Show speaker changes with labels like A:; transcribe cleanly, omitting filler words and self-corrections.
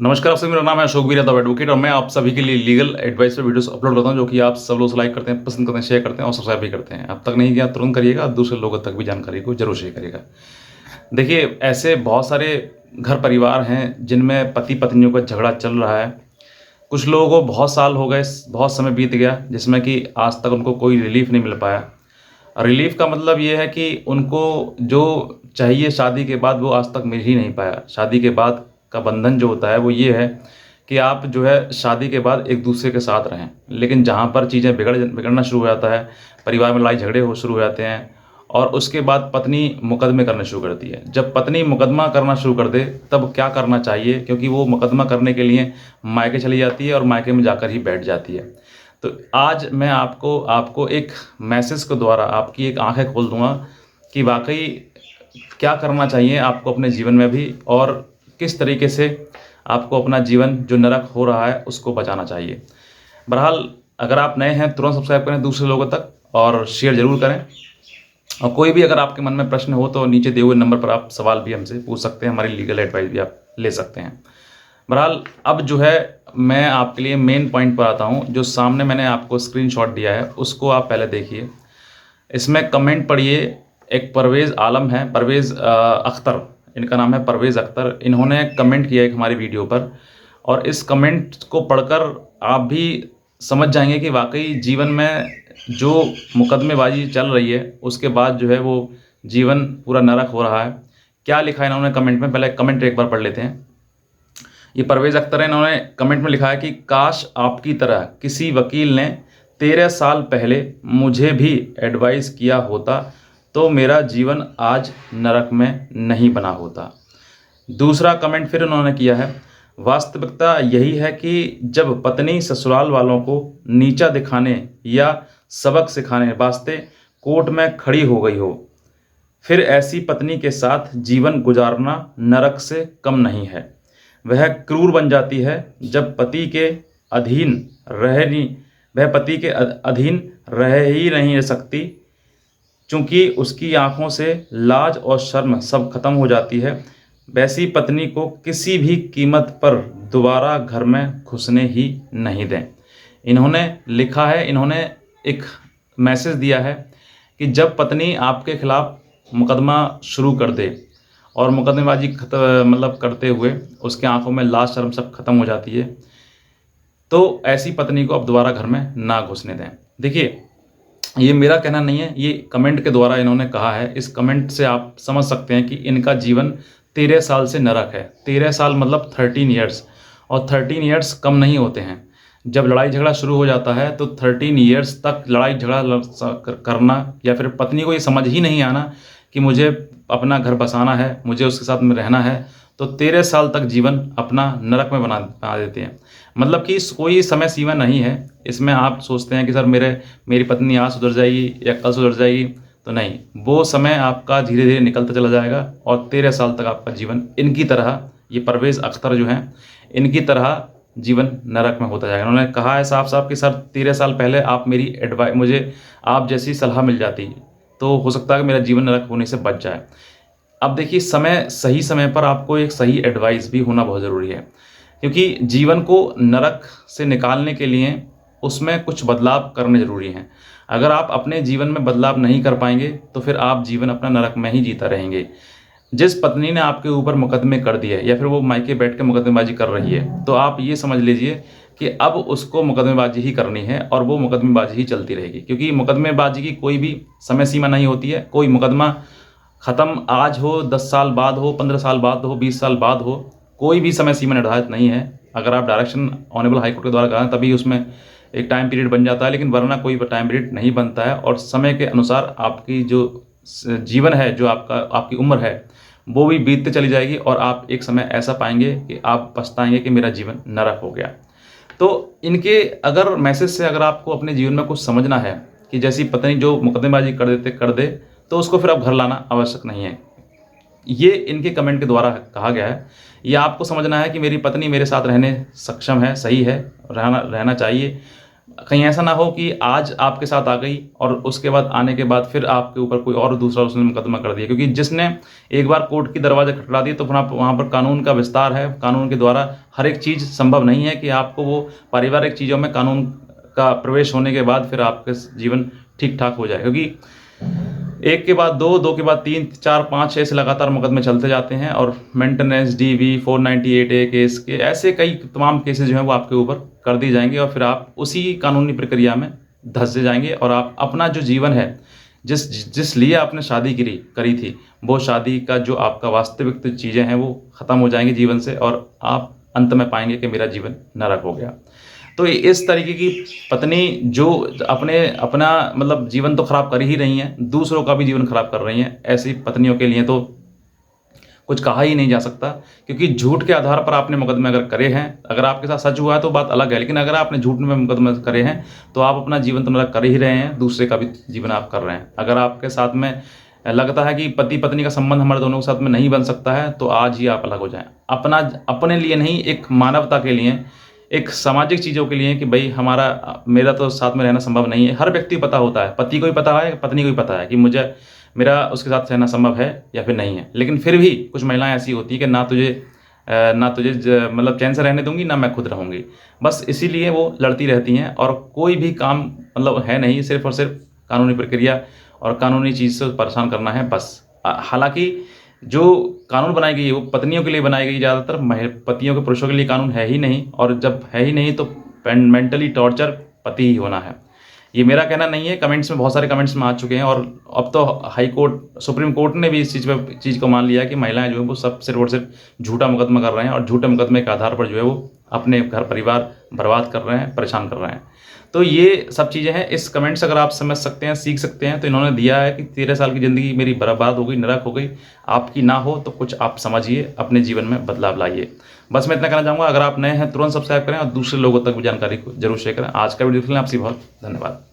A: नमस्कार, आप सभी। मेरा नाम है अशोक वीर यादव एडवोकेट और मैं आप सभी के लिए लीगल एडवाइस पे वीडियोस अपलोड करता हूं, जो कि आप सब लोग लाइक करते हैं, पसंद करते हैं, शेयर करते हैं और सब्सक्राइब भी करते हैं। अब तक नहीं किया तुरंत करिएगा, दूसरे लोगों तक भी जानकारी को जरूर शेयर करिएगा। देखिए, ऐसे बहुत सारे घर परिवार हैं जिनमें पति पत्नियों का झगड़ा चल रहा है। कुछ लोगों को बहुत साल हो गए, बहुत समय बीत गया, जिसमें कि आज तक उनको कोई रिलीफ नहीं मिल पाया। रिलीफ का मतलब ये है कि उनको जो चाहिए शादी के बाद वो आज तक मिल ही नहीं पाया। शादी के बाद का बंधन जो होता है वो ये है कि आप जो है शादी के बाद एक दूसरे के साथ रहें, लेकिन जहाँ पर चीज़ें बिगड़ना शुरू हो जाता है, परिवार में लड़ाई झगड़े हो शुरू हो जाते हैं और उसके बाद पत्नी मुकदमे करने शुरू करती है। जब पत्नी मुकदमा करना शुरू कर दे तब क्या करना चाहिए, क्योंकि वो मुकदमा करने के लिए मायके चली जाती है और मायके में जाकर ही बैठ जाती है। तो आज मैं आपको आपको एक मैसेज के द्वारा आपकी एक आंखें खोल दूंगा कि वाकई क्या करना चाहिए आपको अपने जीवन में भी, और किस तरीके से आपको अपना जीवन जो नरक हो रहा है उसको बचाना चाहिए। बहरहाल, अगर आप नए हैं तुरंत सब्सक्राइब करें दूसरे लोगों तक और शेयर ज़रूर करें। और कोई भी अगर आपके मन में प्रश्न हो तो नीचे दिए हुए नंबर पर आप सवाल भी हमसे पूछ सकते हैं, हमारी लीगल एडवाइस भी आप ले सकते हैं। बहरहाल, अब जो है मैं आपके लिए मेन पॉइंट पर आता हूँ। जो सामने मैंने आपको स्क्रीनशॉट दिया है उसको आप पहले देखिए। इसमें कमेंट पढ़िए। एक परवेज़ आलम है, परवेज़ अख्तर, इनका नाम है परवेज़ अख्तर। इन्होंने कमेंट किया एक हमारी वीडियो पर, और इस कमेंट को पढ़कर आप भी समझ जाएंगे कि वाकई जीवन में जो मुकदमेबाजी चल रही है उसके बाद जो है वो जीवन पूरा नरक हो रहा है। क्या लिखा है इन्होंने कमेंट में, पहले कमेंट एक बार पढ़ लेते हैं। ये परवेज़ अख्तर है, इन्होंने कमेंट में लिखा है कि काश आपकी तरह किसी वकील ने 13 साल पहले मुझे भी एडवाइस किया होता तो मेरा जीवन आज नरक में नहीं बना होता। दूसरा कमेंट फिर उन्होंने किया है, वास्तविकता यही है कि जब पत्नी ससुराल वालों को नीचा दिखाने या सबक सिखाने वास्ते कोर्ट में खड़ी हो गई हो, फिर ऐसी पत्नी के साथ जीवन गुजारना नरक से कम नहीं है। वह क्रूर बन जाती है जब पति के अधीन रह नहीं वह पति के अधीन रह ही नहीं सकती, चूंकि उसकी आंखों से लाज और शर्म सब खत्म हो जाती है। वैसी पत्नी को किसी भी कीमत पर दोबारा घर में घुसने ही नहीं दें। इन्होंने लिखा है, इन्होंने एक मैसेज दिया है कि जब पत्नी आपके खिलाफ मुकदमा शुरू कर दे और मुकदमेबाजी मतलब करते हुए उसके आंखों में लाज शर्म सब खत्म हो जाती है, तो ऐसी पत्नी को अब दोबारा घर में ना घुसने दें। देखिए, ये मेरा कहना नहीं है, ये कमेंट के द्वारा इन्होंने कहा है। इस कमेंट से आप समझ सकते हैं कि इनका जीवन 13 साल से नरक है। 13 साल मतलब 13 ईयर्स, और 13 ईयर्स कम नहीं होते हैं। जब लड़ाई झगड़ा शुरू हो जाता है तो 13 ईयर्स तक लड़ाई झगड़ा करना, या फिर पत्नी को ये समझ ही नहीं आना कि मुझे अपना घर बसाना है, मुझे उसके साथ में रहना है, तो 13 साल तक जीवन अपना नरक में बना देते हैं। मतलब कि कोई समय सीमा नहीं है इसमें। आप सोचते हैं कि सर मेरी पत्नी आज सुधर जाएगी या कल सुधर जाएगी, तो नहीं, वो समय आपका धीरे धीरे निकलता चला जाएगा और 13 साल तक आपका जीवन इनकी तरह, ये परवेज़ अख्तर जो हैं, इनकी तरह जीवन नरक में होता जाएगा। उन्होंने कहा है साफ साफ कि सर 13 साल पहले आप मेरी एडवाइस, मुझे आप जैसी सलाह मिल जाती तो हो सकता है कि मेरा जीवन नरक होने से बच जाए। अब देखिए, सही समय पर आपको एक सही एडवाइस भी होना बहुत ज़रूरी है, क्योंकि जीवन को नरक से निकालने के लिए उसमें कुछ बदलाव करने ज़रूरी हैं। अगर आप अपने जीवन में बदलाव नहीं कर पाएंगे तो फिर आप जीवन अपना नरक में ही जीता रहेंगे। जिस पत्नी ने आपके ऊपर मुकदमे कर दिए या फिर वो मायके बैठ के मुकदमेबाजी कर रही है, तो आप ये समझ लीजिए कि अब उसको मुकदमेबाजी ही करनी है और वो मुकदमेबाजी ही चलती रहेगी, क्योंकि मुकदमेबाजी की कोई भी समय सीमा नहीं होती है। कोई मुकदमा ख़त्म आज हो, 10 साल बाद हो, 15 साल बाद हो, 20 साल बाद हो, कोई भी समय सीमा निर्धारित नहीं है। अगर आप डायरेक्शन ऑनरेबल हाई कोर्ट के द्वारा करें तभी उसमें एक टाइम पीरियड बन जाता है, लेकिन वरना कोई टाइम पीरियड नहीं बनता है। और समय के अनुसार आपकी जो जीवन है, जो आपकी उम्र है, वो भी बीतते चली जाएगी और आप एक समय ऐसा पाएंगे कि आप पछताएंगे कि मेरा जीवन नरक हो गया। तो इनके अगर मैसेज से अगर आपको अपने जीवन में कुछ समझना है कि जैसी पत्नी जो मुकदमेबाजी कर दे तो उसको फिर अब घर लाना आवश्यक नहीं है, ये इनके कमेंट के द्वारा कहा गया है। ये आपको समझना है कि मेरी पत्नी मेरे साथ रहने सक्षम है, सही है, रहना चाहिए, कहीं ऐसा ना हो कि आज आपके साथ आ गई और उसके बाद आने के बाद फिर आपके ऊपर कोई और दूसरा उसने मुकदमा कर दिया, क्योंकि जिसने एक बार कोर्ट की दरवाज़ा खटखटा दिए तो फिर आप वहाँ पर कानून का विस्तार है, कानून के द्वारा हर एक चीज़ संभव नहीं है कि आपको वो पारिवारिक चीज़ों में कानून का प्रवेश होने के बाद फिर आपका जीवन ठीक ठाक हो जाए, क्योंकि एक के बाद दो, दो के बाद तीन, चार, पाँच ऐसे लगातार मुकदमे चलते जाते हैं और मेंटेनेंस, डीवी, 498A केस के ऐसे कई तमाम केसेस जो हैं वो आपके ऊपर कर दिए जाएंगे और फिर आप उसी कानूनी प्रक्रिया में धंस जाएंगे और आप अपना जो जीवन है, जिस जिस लिए आपने शादी करी थी, वो शादी का जो आपका वास्तविक चीज़ें हैं वो ख़त्म हो जाएंगी जीवन से और आप अंत में पाएंगे कि मेरा जीवन नरक हो गया। तो इस तरीके की पत्नी जो अपना मतलब जीवन तो खराब कर ही रही हैं, दूसरों का भी जीवन खराब कर रही हैं, ऐसी पत्नियों के लिए तो कुछ कहा ही नहीं जा सकता, क्योंकि झूठ के आधार पर आपने मुकदमे अगर करे हैं, अगर आपके साथ सच हुआ है तो बात अलग है, लेकिन अगर आपने झूठ में मुकदमे करे हैं तो आप अपना जीवन तो नरक कर ही रहे हैं, दूसरे का भी जीवन आप कर रहे हैं। अगर आपके साथ में लगता है कि पति पत्नी का संबंध हमारे दोनों के साथ में नहीं बन सकता है तो आज ही आप अलग हो जाएं। अपने लिए नहीं, एक मानवता के लिए, एक सामाजिक चीज़ों के लिए कि भाई मेरा तो साथ में रहना संभव नहीं है। हर व्यक्ति को पता होता है, पति को भी पता है, पत्नी को भी पता है कि मेरा उसके साथ रहना संभव है या फिर नहीं है, लेकिन फिर भी कुछ महिलाएं ऐसी होती है कि ना तुझे मतलब चैन से रहने दूंगी, ना मैं खुद रहूंगी। बस इसीलिए वो लड़ती रहती हैं और कोई भी काम मतलब है नहीं, सिर्फ और सिर्फ कानूनी प्रक्रिया और कानूनी चीज़ से परेशान करना है बस। हालांकि जो कानून बनाई गई है वो पत्नियों के लिए बनाई गई, ज़्यादातर पतियों के पुरुषों के लिए कानून है ही नहीं, और जब है ही नहीं तो मेंटली टॉर्चर पति ही होना है। ये मेरा कहना नहीं है, कमेंट्स में बहुत सारे कमेंट्स में आ चुके हैं और अब तो हाई कोर्ट, सुप्रीम कोर्ट ने भी इस चीज़ को मान लिया है कि महिलाएं जो है वो सब सिर्फ और सिर्फ झूठा मुकदमा कर रहे हैं और झूठे मुकदमे के आधार पर जो है वो अपने घर परिवार बर्बाद कर रहे हैं, परेशान कर रहे हैं। तो ये सब चीज़ें हैं, इस कमेंट्स अगर आप समझ सकते हैं, सीख सकते हैं, तो इन्होंने दिया है कि 13 साल की ज़िंदगी मेरी बर्बाद हो गई, नरक हो गई, आपकी ना हो तो कुछ आप समझिए, अपने जीवन में बदलाव लाइए। बस मैं इतना कहना चाहूँगा। अगर आप नए हैं तुरंत सब्सक्राइब करें और दूसरे लोगों तक भी जानकारी को जरूर शेयर करें। आज का वीडियो देखने आपसे बहुत धन्यवाद।